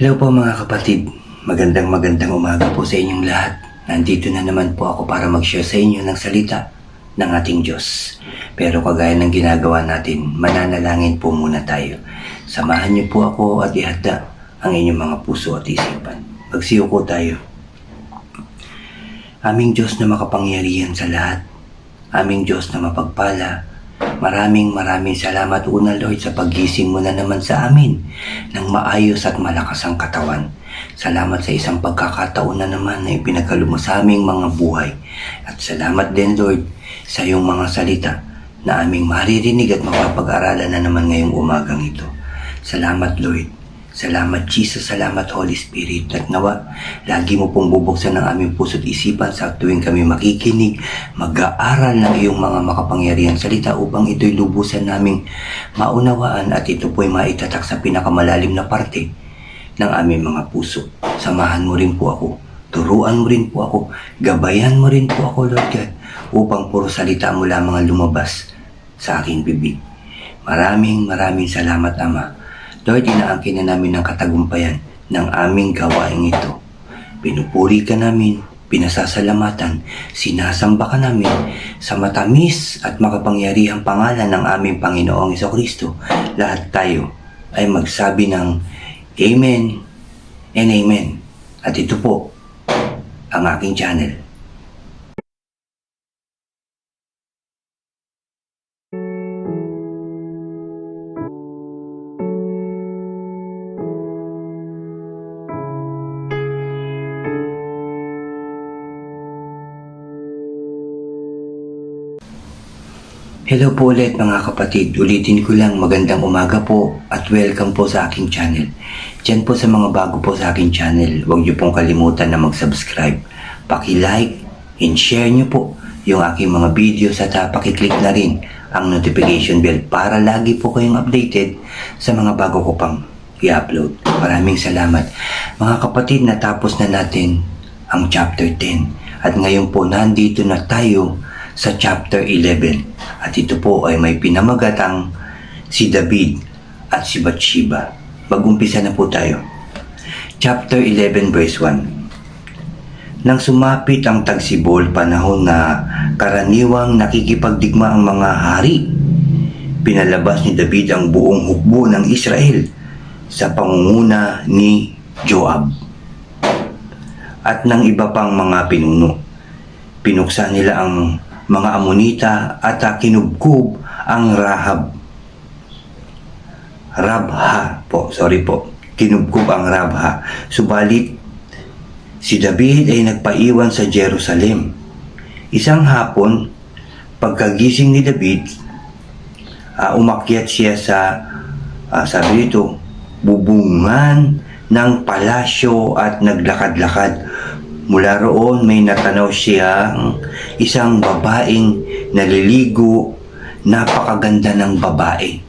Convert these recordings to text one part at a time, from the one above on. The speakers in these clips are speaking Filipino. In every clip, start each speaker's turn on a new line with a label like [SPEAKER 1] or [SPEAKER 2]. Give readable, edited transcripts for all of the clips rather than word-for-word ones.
[SPEAKER 1] Hello po mga kapatid, magandang umaga po sa inyong lahat. Nandito na naman po ako para mag-share sa inyo ng salita ng ating Diyos. Pero kagaya ng ginagawa natin, mananalangin po muna tayo. Samahan niyo po ako at ihanda ang inyong mga puso at isipan. Magsiyuko tayo. Aming Diyos na makapangyarihan sa lahat, aming Diyos na mapagpala, maraming salamat una Lord sa paggising mo na naman sa amin ng maayos at malakas ang katawan. Salamat sa isang pagkakataon na naman na ipinagkaloob mo sa aming mga buhay. At salamat din Lord sa iyong mga salita na aming maririnig at mapapag-aralan na naman ngayong umagang ito. Salamat Lord. Salamat Jesus, salamat Holy Spirit. At nawa, lagi mo pong bubuksan ang aming puso't isipan sa tuwing kami makikinig, mag-aaral ng iyong mga makapangyarihan salita upang ito'y lubusan naming maunawaan at ito po'y maitatak sa pinakamalalim na parte ng aming mga puso. Samahan mo rin po ako, turuan mo rin po ako, gabayan mo rin po ako Lord God, upang puro salita mo lamang ang lumabas sa aking bibig. Maraming salamat Ama. Lord, inaangkin na namin ang katagumpayan ng aming gawain ito. Pinupuri ka namin, pinasasalamatan, sinasamba ka namin sa matamis at makapangyarihang pangalan ng aming Panginoong Jesucristo. Lahat tayo ay magsabi ng Amen and Amen. At ito po ang aking channel. Hello po ulit mga kapatid, ulitin ko lang magandang umaga po at welcome po sa aking channel. Diyan po sa mga bago po sa aking channel, huwag niyo pong kalimutan na mag-subscribe. Paki-like and share niyo po yung aking mga videos at paki-click na rin ang notification bell para lagi po kayong updated sa mga bago ko pang i-upload. Maraming salamat. Mga kapatid, natapos na natin ang chapter 10 at ngayon po nandito na tayo sa chapter 11 at ito po ay may pinamagatang si David at si Bathsheba. Mag-umpisa na po tayo. Chapter 11 verse 1. Nang sumapit ang tagsibol, panahon na karaniwang nakikipagdigma ang mga hari, pinalabas ni David ang buong hukbo ng Israel sa pangunguna ni Joab at ng iba pang mga pinuno. Pinuksan nila ang mga Amonita at kinubkob ang kinubkob ang Rabha. Subalit, si David ay nagpaiwan sa Jerusalem. Isang hapon, pagkagising ni David, umakyat siya sa, sabi dito, bubungan ng palasyo at naglakad-lakad. Mula roon may natanaw siyang isang babaeng naliligo, napakaganda ng babae.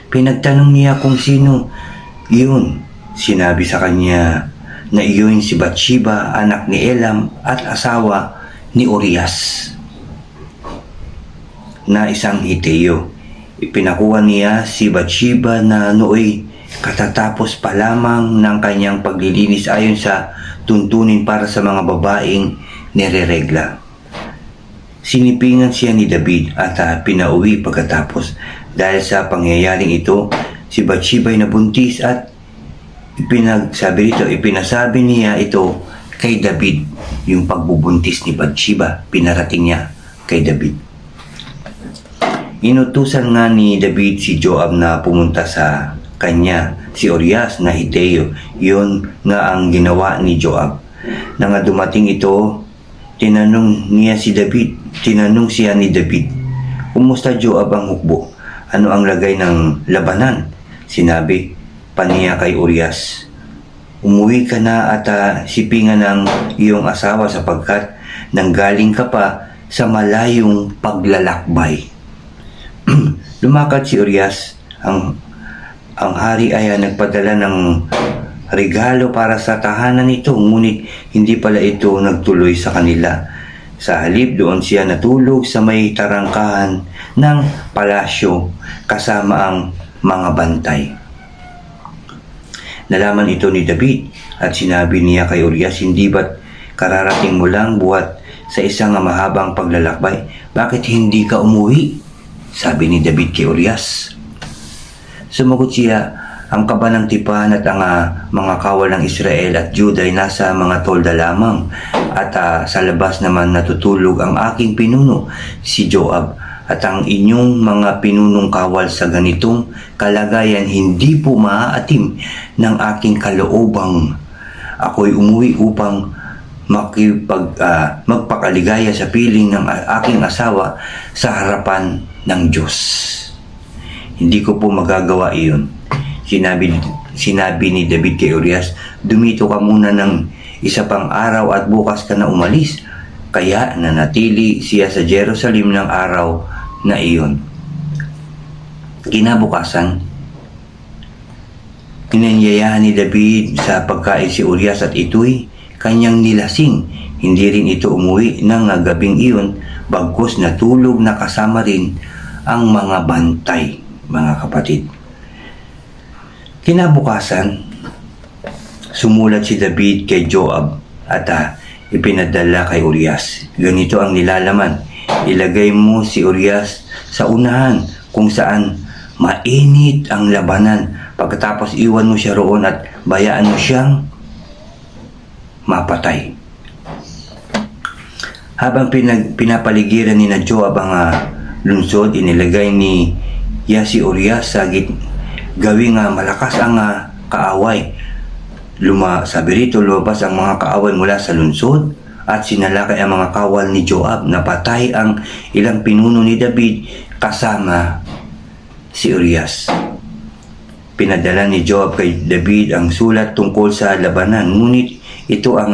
[SPEAKER 1] Pinagtanong niya kung sino iyon. Sinabi sa kanya na iyon si Bathsheba, anak ni Elam at asawa ni Urias na isang Hiteo. Ipinakuha niya si Bathsheba na nooy katatapos pa lamang ng kanyang paglilinis ayon sa tuntunin para sa mga babaeng nireregla. Sinipingan siya ni David at pinauwi pagkatapos. Dahil sa pangyayaring ito, si Bathsheba ay nabuntis at ipinasabi niya ito kay David. Yung pagbubuntis ni Bathsheba, pinarating niya kay David. Inutusan nga ni David si Joab na pumunta sa kanya, si Urias na Hiteo. Yun nga ang ginawa ni Joab. Nang dumating ito, tinanong siya ni David, "Kumusta Joab ang hukbo? Ano ang lagay ng labanan?" Sinabi pa niya kay Urias, "Umuwi ka na at sipingan ng iyong asawa sapagkat nanggaling ka pa sa malayong paglalakbay." Lumakad si Urias. Ang hari ay nagpadala ng regalo para sa tahanan nito, ngunit hindi pala ito nagtuloy sa kanila. Sa halip, doon siya natulog sa may tarangkahan ng palasyo kasama ang mga bantay. Nalaman ito ni David at sinabi niya kay Urias, hindi ba't kararating mo lang buhat sa isang mahabang paglalakbay? Bakit hindi ka umuwi? Sabi ni David kay Urias. Sumagot siya, ang kaba ng tipan at ang mga kawal ng Israel at Judah ay nasa mga tolda lamang at sa labas naman natutulog ang aking pinuno, si Joab. At ang inyong mga pinunong kawal sa ganitong kalagayan hindi po maaatim ng aking kaloobang. Ako'y umuwi upang magpakaligaya sa piling ng aking asawa sa harapan ng Diyos. Hindi ko po magagawa iyon. Sinabi ni David kay Urias, dumito ka muna ng isa pang araw at bukas ka na umalis. Kaya nanatili siya sa Jerusalem ng araw na iyon. Kinabukasan, inanyayahan ni David sa pagkain si Urias at ito'y kanyang nilasing. Hindi rin ito umuwi ng gabing iyon, bagkus natulog na kasama rin ang mga bantay, mga kapatid. Kinabukasan, sumulat si David kay Joab at ipinadala kay Urias. Ganito ang nilalaman, ilagay mo si Urias sa unahan kung saan mainit ang labanan. Pagkatapos iwan mo siya roon at bayaan mo siyang mapatay. Habang pinapaligiran ni Joab ang lungsod, inilagay niya si Urias sa gawing malakas ang kaaway. Sabi rito, lumabas ang mga kaaway mula sa lungsod at sinalakay ang mga kawal ni Joab. Napatay ang ilang pinuno ni David kasama si Urias. Pinadala ni Joab kay David ang sulat tungkol sa labanan, ngunit ito ang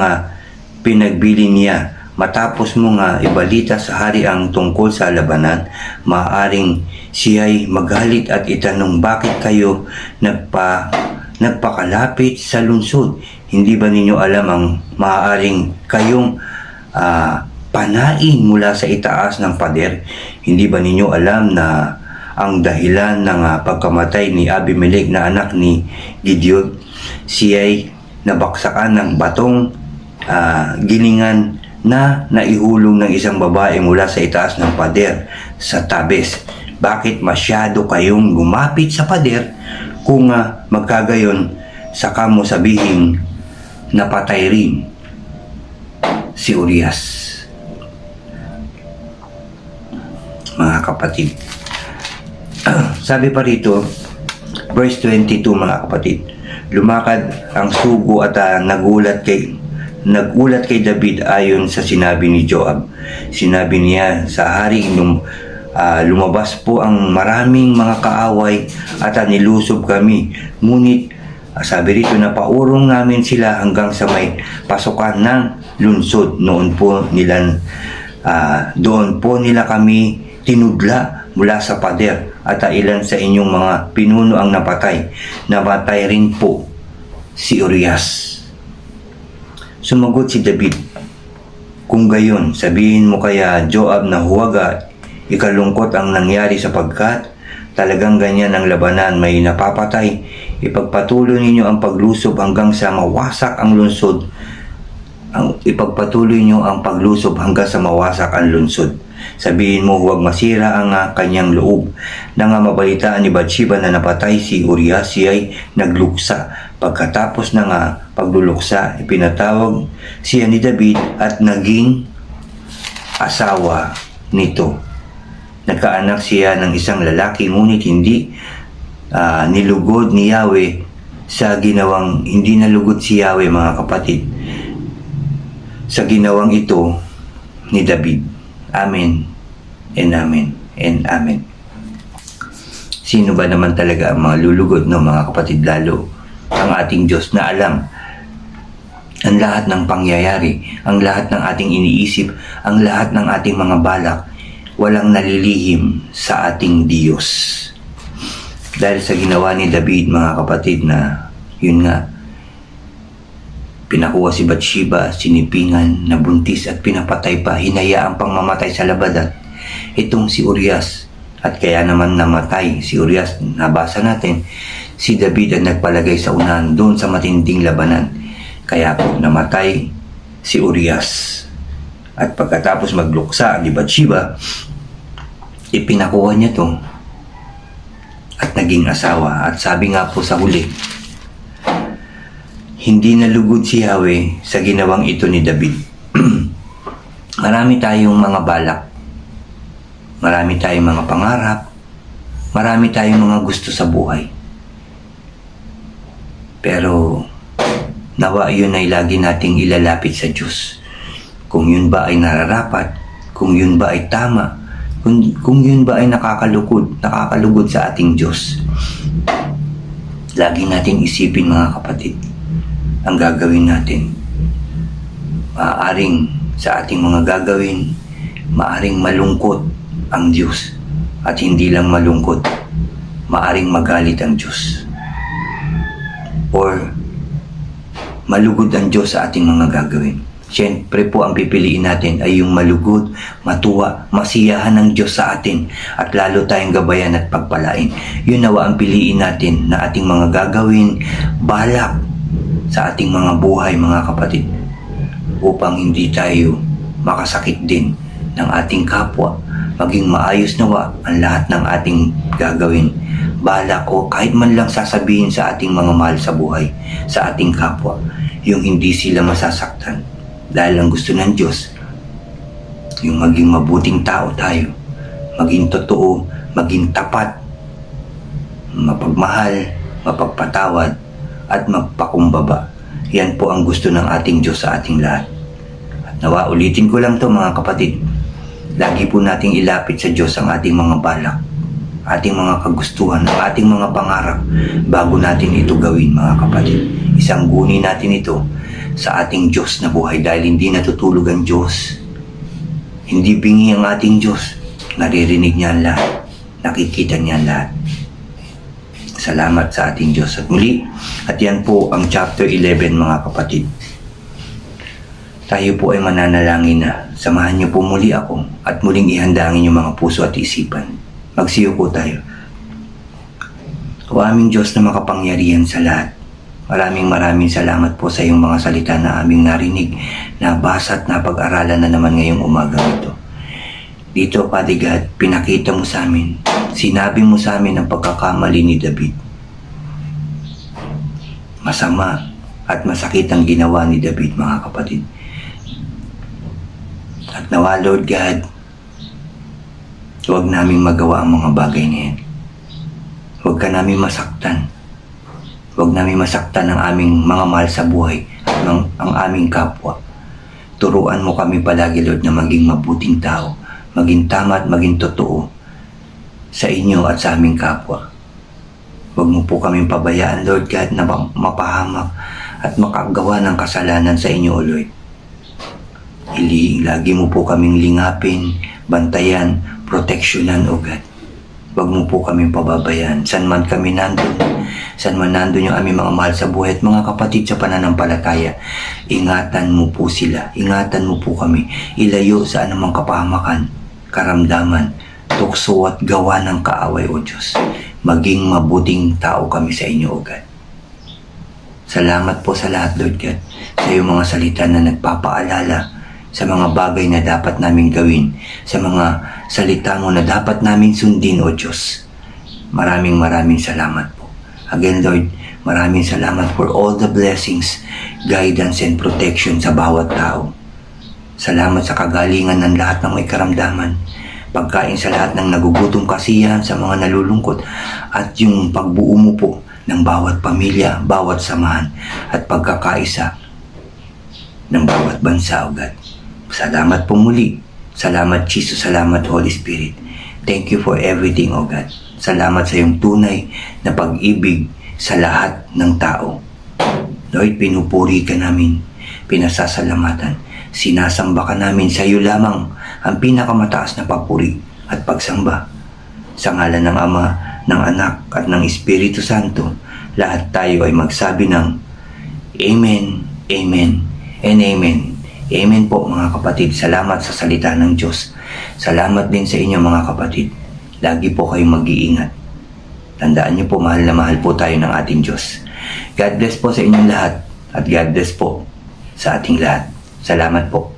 [SPEAKER 1] pinagbili niya. Matapos mong ibalita sa hari ang tungkol sa labanan, maaaring siya'y magalit at itanong, bakit kayo nagpakalapit sa lungsod? Hindi ba ninyo alam ang maaaring kayong panain mula sa itaas ng pader? Hindi ba ninyo alam na ang dahilan ng pagkamatay ni Abimelech na anak ni Gideon, siya'y nabaksakan ng batong gilingan na naihulong ng isang babae mula sa itaas ng pader sa Tabes? Bakit masyado kayong lumapit sa pader? Kung magkagayon, saka mo sabihin napatay rin si Urias. Mga kapatid, sabi pa rito, verse 22, mga kapatid, lumakad ang sugo at nagulat kay David ayon sa sinabi ni Joab. Sinabi niya sa hari, lumabas po ang maraming mga kaaway at nilusob kami. Ngunit sabi rito, napaurong namin sila hanggang sa may pasukan ng lungsod. Doon po nila kami tinudla mula sa pader at ilan sa inyong mga pinuno ang napatay. Napatay rin po si Urias. Sumagot si David, kung gayon, sabihin mo kaya Joab na huwag ikalungkot ang nangyari sapagkat talagang ganyan ang labanan, may napapatay. Ipagpatuloy ninyo ang paglusob hanggang sa mawasak ang lungsod. Ipagpatuloy niyo ang paglusob hanggang sa mawasak ang lungsod. Sabihin mo huwag masira ang kanyang loob. Nang mabalitaan ni Bathsheba na napatay si Urias, siya'y nagluksa. Pagkatapos ng pagluluksa, ipinatawag siya ni David at naging asawa nito. Nagkaanak siya ng isang lalaki, ngunit hindi nilugod ni Yahweh sa ginawang, hindi nalugod si Yahweh, mga kapatid, sa ginawang ito ni David. Amen and amen and amen. Sino ba naman talaga ang mga lulugod, no, mga kapatid? Lalo ang ating Diyos na alam ang lahat ng pangyayari, ang lahat ng ating iniisip, ang lahat ng ating mga balak. Walang nalilihim sa ating Diyos. Dahil sa ginawa ni David, mga kapatid, na yun nga, pinakuha si Bathsheba, sinipingan, nabuntis at pinapatay pa, hinayaang pang mamatay sa labanan itong si Urias. At kaya naman namatay si Urias, nabasa natin, si David ang nagpalagay sa unahan doon sa matinding labanan. Kaya po namatay si Urias. At pagkatapos magluksa ni Bathsheba, ipinakuha niya to at naging asawa. At sabi nga po sa huli, hindi nalugod si Yahweh sa ginawang ito ni David. Marami tayong mga balak, marami tayong mga pangarap, marami tayong mga gusto sa buhay. Pero nawa yun ay lagi nating ilalapit sa Diyos. Kung yun ba ay nararapat, kung yun ba ay tama, kung yun ba ay nakakalugod sa ating Diyos. Lagi nating isipin, mga kapatid, ang gagawin natin. Maaaring sa ating mga gagawin, maaaring malungkot ang Diyos. At hindi lang malungkot, maaaring magalit ang Diyos. Or malugod ang Diyos sa ating mga gagawin. Siyempre po ang pipiliin natin ay yung malugod, matuwa, masiyahan ng Diyos sa atin at lalo tayong gabayan at pagpalain. Yun nawa ang piliin natin na ating mga gagawin, balak sa ating mga buhay, mga kapatid, upang hindi tayo makasakit din ng ating kapwa. Maging maayos nawa ang lahat ng ating gagawin, balak o kahit man lang sasabihin sa ating mga mahal sa buhay, sa ating kapwa, yung hindi sila masasaktan. Dahil ang gusto ng Diyos, yung maging mabuting tao tayo, maging totoo, maging tapat, mapagmahal, mapagpatawad, at magpakumbaba. Yan po ang gusto ng ating Diyos sa ating lahat. At nawa, ulitin ko lang to, mga kapatid. Lagi po nating ilapit sa Diyos ang ating mga balak, ating mga kagustuhan, ang ating mga pangarap bago natin ito gawin, mga kapatid. Isang guni natin ito sa ating Diyos na buhay dahil hindi natutulog ang Diyos. Hindi bingi ang ating Diyos. Naririnig niya ang lahat. Nakikita niya ang lahat. Salamat sa ating Diyos. At muli, at yan po ang chapter 11, mga kapatid. Tayo po ay mananalangin na. Samahan niyo po muli ako at muling ihandangin yung mga puso at isipan. Magsiyo po tayo. O aming Diyos na makapangyarihan sa lahat, maraming salamat po sa iyong mga salita na aming narinig, nabasa at napag-aralan na naman ngayong umaga ito. Dito, Father God, pinakita mo sa amin, sinabi mo sa amin ang pagkakamali ni David. Masama at masakit ang ginawa ni David, mga kapatid. At nawa, Lord God, huwag namin magawa ang mga bagay na yan. Huwag ka namin masaktan. Huwag namin masaktan ang aming mga mahal sa buhay at ang aming kapwa. Turuan mo kami palagi, Lord, na maging mabuting tao, maging tama at maging totoo sa inyo at sa aming kapwa. Huwag mo po kaming pabayaan, Lord God, na mapahamak at makagawa ng kasalanan sa inyo, O Lord. Lagi mo po kaming lingapin, bantayan, proteksyonan, O God. Huwag mo po kaming pababayaan. San man kami nandun, san man nandun yung aming mga mahal sa buhay at mga kapatid sa pananampalataya, ingatan mo po sila, ingatan mo po kami, ilayo sa anumang kapahamakan, karamdaman, tukso at gawa ng kaaway, O Diyos. Maging mabuting tao kami sa inyo, O God. Salamat po sa lahat, Lord God, sa iyong mga salita na nagpapaalala sa mga bagay na dapat namin gawin, sa mga salita mo na dapat namin sundin, O Diyos. Maraming salamat po. Again, Lord, maraming salamat for all the blessings, guidance, and protection sa bawat tao. Salamat sa kagalingan ng lahat ng may karamdaman, pagkain sa lahat ng nagugutom, kasiyahan sa mga nalulungkot, at yung pagbuo mo po ng bawat pamilya, bawat samahan, at pagkakaisa ng bawat bansa, O God. Salamat po muli. Salamat, Jesus. Salamat, Holy Spirit. Thank you for everything, O God. Salamat sa iyong tunay na pag-ibig sa lahat ng tao. Lord, pinupuri ka namin, pinasasalamatan, sinasamba ka namin. Sa iyo lamang ang pinakamataas na papuri at pagsamba. Sa ngalan ng Ama, ng Anak, at ng Espiritu Santo, lahat tayo ay magsabi ng Amen, Amen, and Amen. Amen po, mga kapatid. Salamat sa salita ng Diyos. Salamat din sa inyo, mga kapatid. Lagi po kayong mag-iingat. Tandaan niyo po, mahal na mahal po tayo ng ating Diyos. God bless po sa inyong lahat at God bless po sa ating lahat. Salamat po.